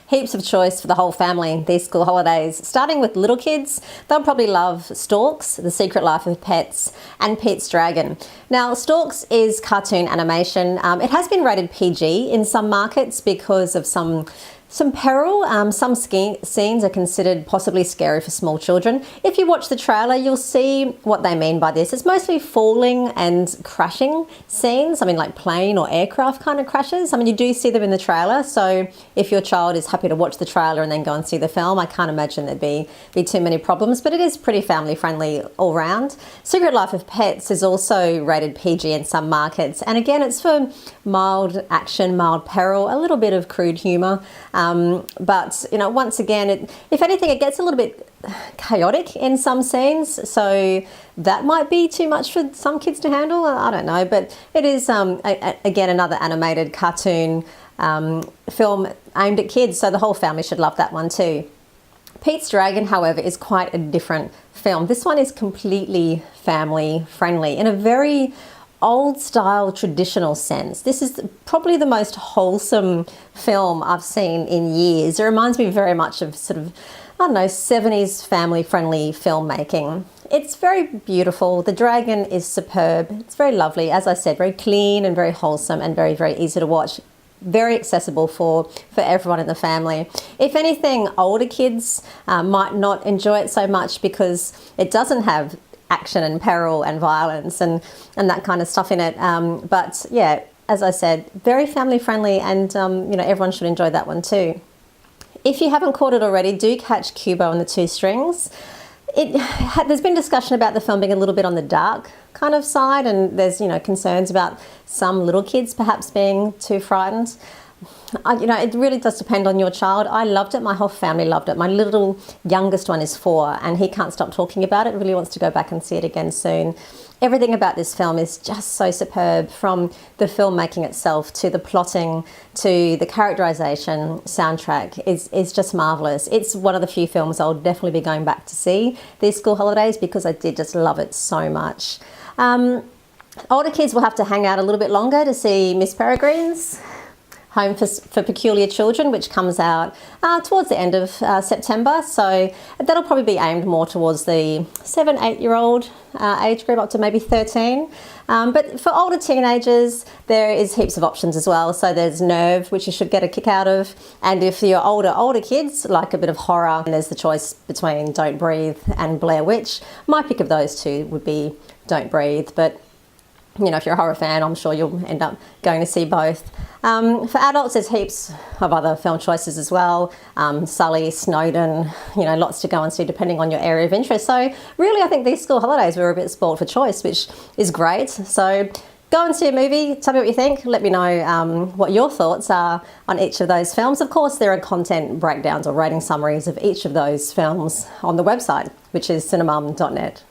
Heaps of choice for the whole family these school holidays. Starting with little kids, they'll probably love Storks, The Secret Life of Pets, and Pete's Dragon. Now, Storks is cartoon animation. It has been rated PG in some markets because of some peril. Some scenes are considered possibly scary for small children. If you watch the trailer, you'll see what they mean by this. It's mostly falling and crashing scenes. I mean, like plane or aircraft kind of crashes. I mean, you do see them in the trailer. So if your child is happy to watch the trailer and then go and see the film, I can't imagine there'd be too many problems, but it is pretty family friendly all round. Secret Life of Pets is also rated PG in some markets. And again, it's for mild action, mild peril, a little bit of crude humor. But, you know, once again, if anything, it gets a little bit chaotic in some scenes. So that might be too much for some kids to handle. I don't know. But it is, again, another animated cartoon film aimed at kids. So the whole family should love that one too. Pete's Dragon, however, is quite a different film. This one is completely family friendly in a very old style traditional sense. This is probably the most wholesome film I've seen in years. It reminds me very much of sort of, I don't know, 70s family friendly filmmaking. It's very beautiful. The dragon is superb. It's very lovely. As I said, very clean and very wholesome and very, very easy to watch. Very accessible for everyone in the family. If anything, older kids might not enjoy it so much because it doesn't have action and peril and violence and that kind of stuff in it. But yeah, as I said, very family friendly, and you know, everyone should enjoy that one too. If you haven't caught it already, do catch Kubo and the Two Strings. There's been discussion about the film being a little bit on the dark kind of side, and there's, you know, concerns about some little kids perhaps being too frightened. You know, it really does depend on your child. I loved it. My whole family loved it. My little youngest one is 4 and he can't stop talking about it. Really wants to go back and see it again soon. Everything about this film is just so superb, from the filmmaking itself to the plotting to the characterization. Soundtrack is just marvelous. It's one of the few films I'll definitely be going back to see these school holidays because I did just love it so much. Older kids will have to hang out a little bit longer to see Miss Peregrine's Home for Peculiar Children, which comes out towards the end of September. So that'll probably be aimed more towards the 7-8-year-old age group, up to maybe 13. But for older teenagers, there is heaps of options as well. So there's Nerve, which you should get a kick out of. And if you're older kids like a bit of horror, there's the choice between Don't Breathe and Blair Witch. My pick of those two would be Don't Breathe, but you know, if you're a horror fan, I'm sure you'll end up going to see both. For adults, there's heaps of other film choices as well. Sully, Snowden, you know, lots to go and see depending on your area of interest. So really, I think these school holidays were a bit spoiled for choice, which is great. So go and see a movie, tell me what you think, let me know what your thoughts are on each of those films. Of course, there are content breakdowns or rating summaries of each of those films on the website, which is cinemum.net.